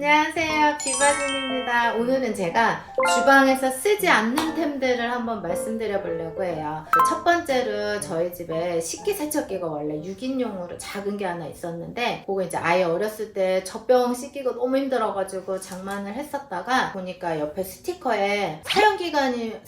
안녕하세요, 비바진입니다. 오늘은 제가 주방에서 쓰지 않는 템들을 한번 말씀드려 보려고 해요. 첫 번째로 저희 집에 식기세척기가 원래 6인용으로 작은 게 하나 있었는데 그거 이제 아예 어렸을 때 젖병 씻기가 너무 힘들어가지고 장만을 했었다가 보니까 옆에 스티커에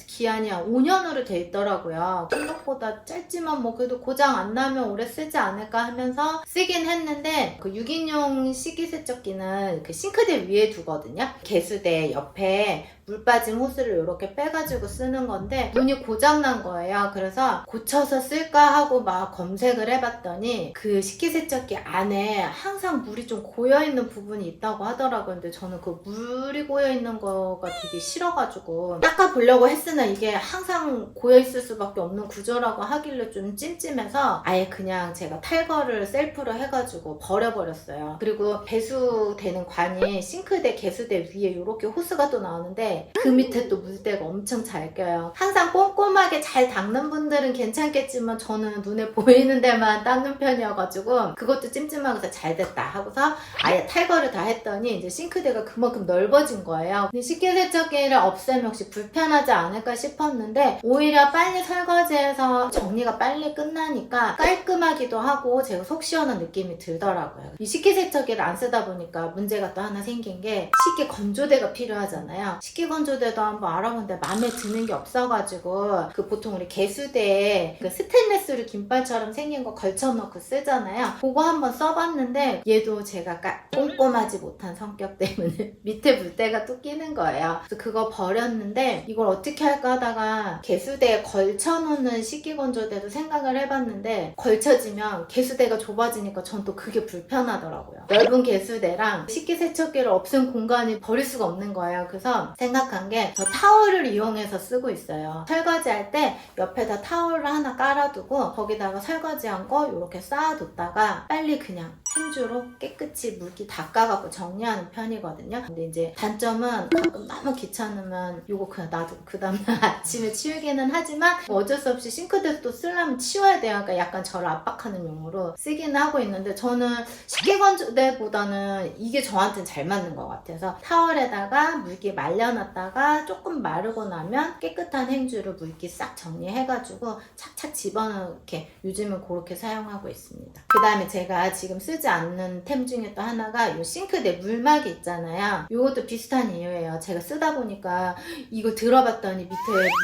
기한이 한 5년으로 돼 있더라고요. 생각보다 짧지만 뭐 그래도 고장 안 나면 오래 쓰지 않을까 하면서 쓰긴 했는데 그 6인용 식기세척기는 그 싱크대 위에 두거든요. 개수대 옆에 물 빠진 호스를 이렇게 빼가지고 쓰는 건데 문이 고장난 거예요. 그래서 고쳐서 쓸까 하고 막 검색을 해봤더니 그 식기세척기 안에 항상 물이 좀 고여있는 부분이 있다고 하더라고요. 근데 저는 그 물이 고여있는 거가 되게 싫어가지고 닦아보려고 했으나 이게 항상 고여있을 수밖에 없는 구조라고 하길래 좀 찜찜해서 아예 그냥 제가 탈거를 셀프로 해가지고 버려버렸어요. 그리고 배수되는 관이 싱크대 개수대 위에 이렇게 호스가 또 나오는데 그 밑에 또 물때가 엄청 잘 껴요. 항상 꼼꼼하게 잘 닦는 분들은 괜찮겠지만 저는 눈에 보이는 데만 닦는 편이어가지고 그것도 찜찜하고서 잘 됐다 하고서 아예 탈거를 다 했더니 이제 싱크대가 그만큼 넓어진 거예요. 근데 식기세척기를 없애면 혹시 불편하지 않을까 싶었는데 오히려 빨리 설거지해서 정리가 빨리 끝나니까 깔끔하기도 하고 제가 속 시원한 느낌이 들더라고요. 이 식기세척기를 안 쓰다 보니까 문제가 또 하나 생긴 게 식기 건조대가 필요하잖아요. 식기 건조대도 한번 알아봤는데 마음에 드는 게 없어가지고 그 보통 우리 개수대에 그 스테인레스로 김발처럼 생긴 거 걸쳐놓고 쓰잖아요. 그거 한번 써봤는데 얘도 제가 꼼꼼하지 못한 성격 때문에 밑에 물때가 또 끼는 거예요. 그래서 그거 버렸는데 이걸 어떻게 할까 하다가 개수대에 걸쳐놓는 식기 건조대도 생각을 해봤는데 걸쳐지면 개수대가 좁아지니까 전 또 그게 불편하더라고요. 넓은 개수대랑 식기세척기를 없앤 공간이 버릴 수가 없는 거예요. 그래서 생각한 게 저 타월을 이용해서 쓰고 있어요. 설거지할 때 옆에다 타월을 하나 깔아두고 거기다가 설거지한 거 이렇게 쌓아뒀다가 빨리 그냥 행주로 깨끗이 물기 닦아갖고 정리하는 편이거든요. 근데 이제 단점은 가끔 너무 귀찮으면 이거 그냥 놔두고 그 다음날 아침에 치우기는 하지만 뭐 어쩔 수 없이 싱크대 또 쓰려면 치워야 돼요. 그러니까 약간 저를 압박하는 용으로 쓰기는 하고 있는데 저는 식기건조대보다는 이게 저한테는 잘 맞는 것 같아서 타월에다가 물기 말려놨다가 조금 마르고 나면 깨끗한 행주로 물기 싹 정리해가지고 착착 집어넣게 요즘은 그렇게 사용하고 있습니다. 그 다음에 제가 지금 쓰지 않는 템 중에 또 하나가 이 싱크대 물막이 있잖아요. 이것도 비슷한 이유예요. 제가 쓰다 보니까 이거 들어봤더니 밑에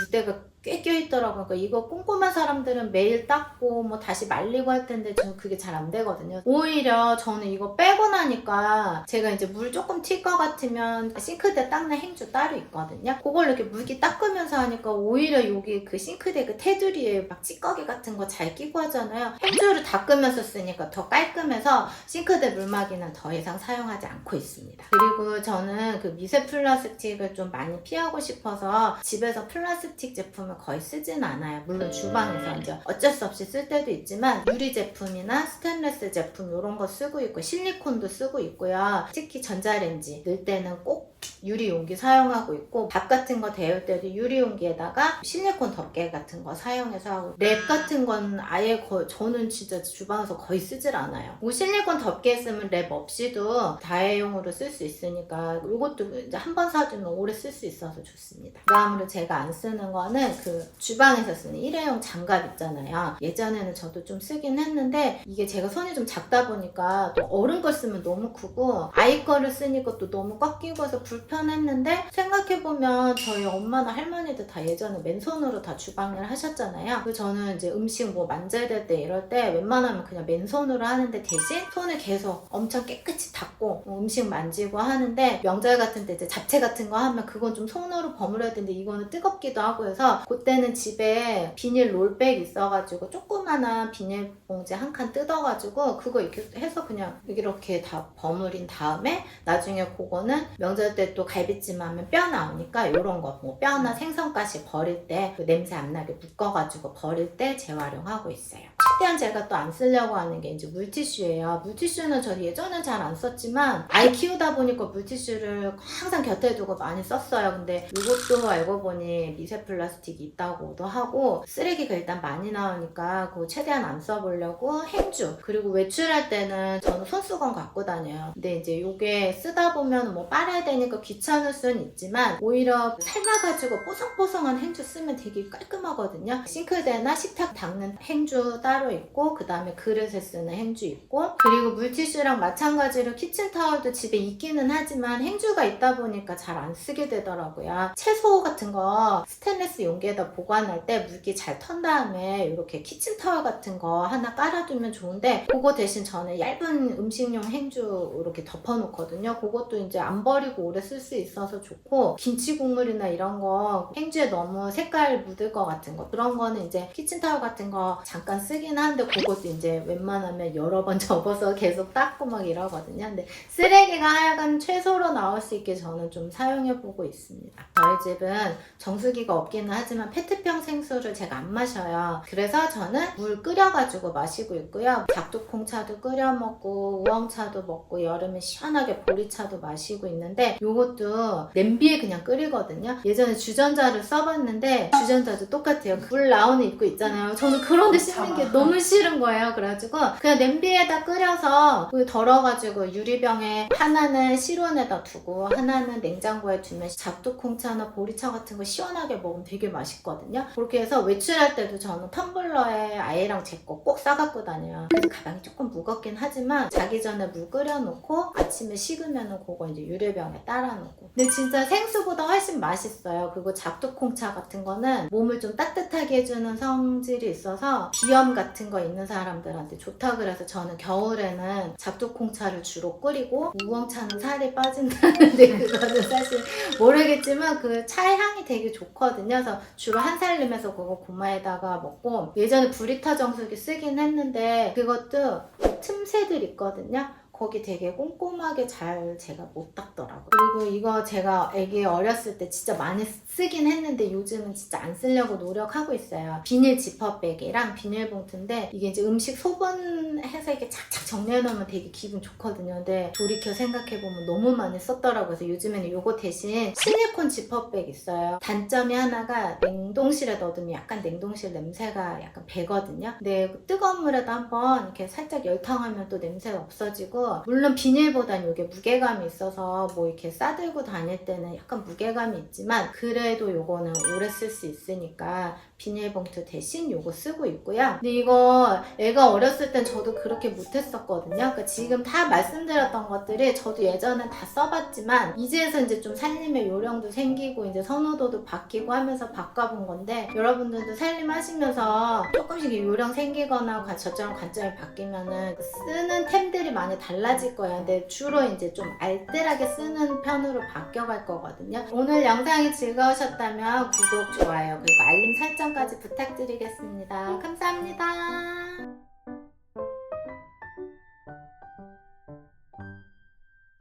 물때가 꽤 껴있더라고요. 그러니까 이거 꼼꼼한 사람들은 매일 닦고 뭐 다시 말리고 할 텐데 저는 그게 잘 안 되거든요. 오히려 저는 이거 빼고 나니까 제가 이제 물 조금 튈 것 같으면 싱크대 닦는 행주 따로 있거든요. 그걸 이렇게 물기 닦으면서 하니까 오히려 여기 그 싱크대 그 테두리에 막 찌꺼기 같은 거 잘 끼고 하잖아요. 행주를 닦으면서 쓰니까 더 깔끔해서 싱크대 물막이는 더 이상 사용하지 않고 있습니다. 그리고 저는 그 미세 플라스틱을 좀 많이 피하고 싶어서 집에서 플라스틱 제품을 거의 쓰진 않아요. 물론 주방에서 이제 어쩔 수 없이 쓸 때도 있지만 유리 제품이나 스테인리스 제품 이런 거 쓰고 있고 실리콘도 쓰고 있고요. 특히 전자레인지 넣을 때는 꼭 유리 용기 사용하고 있고 밥 같은 거 데울 때도 유리 용기에다가 실리콘 덮개 같은 거 사용해서 하고 랩 같은 건 아예 저는 진짜 주방에서 거의 쓰질 않아요. 뭐 실리콘 덮개 쓰면 랩 없이도 다회용으로 쓸 수 있으니까 이것도 이제 한 번 사두면 오래 쓸 수 있어서 좋습니다. 그 다음으로 제가 안 쓰는 거는 그 주방에서 쓰는 일회용 장갑 있잖아요. 예전에는 저도 좀 쓰긴 했는데 이게 제가 손이 좀 작다 보니까 또 어른 거 쓰면 너무 크고 아이 거를 쓰니까 또 너무 꽉 끼고 해서 불편했는데 생각해보면 저희 엄마나 할머니들 다 예전에 맨손으로 다 주방일 하셨잖아요. 그래서 저는 이제 음식 뭐 만져야 될 때 이럴 때 웬만하면 그냥 맨손으로 하는데 대신 손을 계속 엄청 깨끗이 닦고 뭐 음식 만지고 하는데 명절 같은 때 이제 잡채 같은 거 하면 그건 좀 손으로 버무려야 되는데 이거는 뜨겁기도 하고 해서 그때는 집에 비닐 롤백 있어가지고 조그마한 비닐봉지 한 칸 뜯어가지고 그거 이렇게 해서 그냥 이렇게 다 버무린 다음에 나중에 그거는 명절 때 또 그리고 갈비찜 하면 뼈 나오니까 이런 거 뭐 뼈나 생선가시 버릴 때 그 냄새 안 나게 묶어가지고 버릴 때 재활용하고 있어요. 최대한 제가 또 안 쓰려고 하는 게 이제 물티슈예요. 물티슈는 저 예전엔 잘 안 썼지만 아이 키우다 보니까 물티슈를 항상 곁에 두고 많이 썼어요. 근데 이것도 알고 보니 미세 플라스틱이 있다고도 하고 쓰레기가 일단 많이 나오니까 그거 최대한 안 써보려고 행주, 그리고 외출할 때는 저는 손수건 갖고 다녀요. 근데 이제 요게 쓰다 보면 뭐 빨아야 되니까 귀찮을 수는 있지만 오히려 삶아가지고 뽀송뽀송한 행주 쓰면 되게 깔끔하거든요. 싱크대나 식탁 닦는 행주 따로 있고, 그 다음에 그릇에 쓰는 행주 있고, 그리고 물티슈랑 마찬가지로 키친타월도 집에 있기는 하지만 행주가 있다 보니까 잘 안 쓰게 되더라고요. 채소 같은 거 스테인리스 용기에다 보관할 때 물기 잘 턴 다음에 이렇게 키친타월 같은 거 하나 깔아두면 좋은데, 그거 대신 저는 얇은 음식용 행주 이렇게 덮어놓거든요. 그것도 이제 안 버리고 오래 쓸 수 있어서 좋고, 김치 국물이나 이런 거 행주에 너무 색깔 묻을 것 같은 거, 그런 거는 이제 키친타월 같은 거 잠깐 쓰긴 하는데, 그것도 이제 웬만하면 여러 번 접어서 계속 닦고 막 이러거든요. 근데 쓰레기가 하여간 최소로 나올 수 있게 저는 좀 사용해보고 있습니다. 저희 집은 정수기가 없기는 하지만 페트병 생수를 제가 안 마셔요. 그래서 저는 물 끓여가지고 마시고 있고요. 작두콩차도 끓여 먹고 우엉차도 먹고 여름에 시원하게 보리차도 마시고 있는데, 요것도 냄비에 그냥 끓이거든요. 예전에 주전자를 써봤는데 주전자도 똑같아요. 물 나오는 입구 있잖아요. 저는 그런 데 씻는 게 너무 싫은 거예요. 그래가지고 그냥 냄비에다 끓여서 덜어가지고 유리병에 하나는 실온에다 두고 하나는 냉장고에 두면 작두콩차나 보리차 같은 거 시원하게 먹으면 되게 맛있거든요. 그렇게 해서 외출할 때도 저는 텀블러에 아이랑 제 거 꼭 싸갖고 다녀요. 그래서 가방이 조금 무겁긴 하지만 자기 전에 물 끓여놓고 아침에 식으면은 그거 이제 유리병에 따라놓고. 근데 진짜 생수보다 훨씬 맛있어요. 그리고 작두콩차 같은 거는 몸을 좀 따뜻하게 해주는 성질이 있어서 비염 같은 거 있는 사람들한테 좋다 그래서 저는 겨울에는 작두콩차를 주로 끓이고, 우엉차는 살이 빠진다는데 그거는 사실 모르겠지만 그 차의 향이 되게 좋거든요. 그래서 주로 한 살림에서 그거 고마에다가 먹고, 예전에 브리타 정수기 쓰긴 했는데 그것도 틈새들 있거든요. 거기 되게 꼼꼼하게 잘 제가 못 닦더라고요. 그리고 이거 제가 애기 어렸을 때 진짜 많이 쓰긴 했는데 요즘은 진짜 안 쓰려고 노력하고 있어요. 비닐 지퍼백이랑 비닐봉투인데, 이게 이제 음식 소분해서 이렇게 착착 정리해 놓으면 되게 기분 좋거든요. 근데 돌이켜 생각해보면 너무 많이 썼더라고요. 그래서 요즘에는 요거 대신 실리콘 지퍼백 있어요. 단점이 하나가 냉동실에 넣어두면 약간 냉동실 냄새가 약간 배거든요. 근데 뜨거운 물에다 한번 이렇게 살짝 열탕하면 또 냄새가 없어지고, 물론 비닐보단 이게 무게감이 있어서 뭐 이렇게 싸들고 다닐 때는 약간 무게감이 있지만 그래도 요거는 오래 쓸 수 있으니까 비닐봉투 대신 요거 쓰고 있고요. 근데 이거 애가 어렸을 땐 저도 그렇게 못했었거든요. 그러니까 지금 다 말씀드렸던 것들이 저도 예전엔 다 써봤지만 이제서 이제 좀 살림의 요령도 생기고 이제 선호도도 바뀌고 하면서 바꿔본 건데, 여러분들도 살림하시면서 조금씩 요령 생기거나 저처럼 관점이 바뀌면은 쓰는 템들이 많이 달라질 거예요. 근데 주로 이제 좀 알뜰하게 쓰는 편으로 바뀌어갈 거거든요. 오늘 영상이 즐거우셨다면 구독, 좋아요, 그리고 알림 설정까지 부탁드리겠습니다. 감사합니다.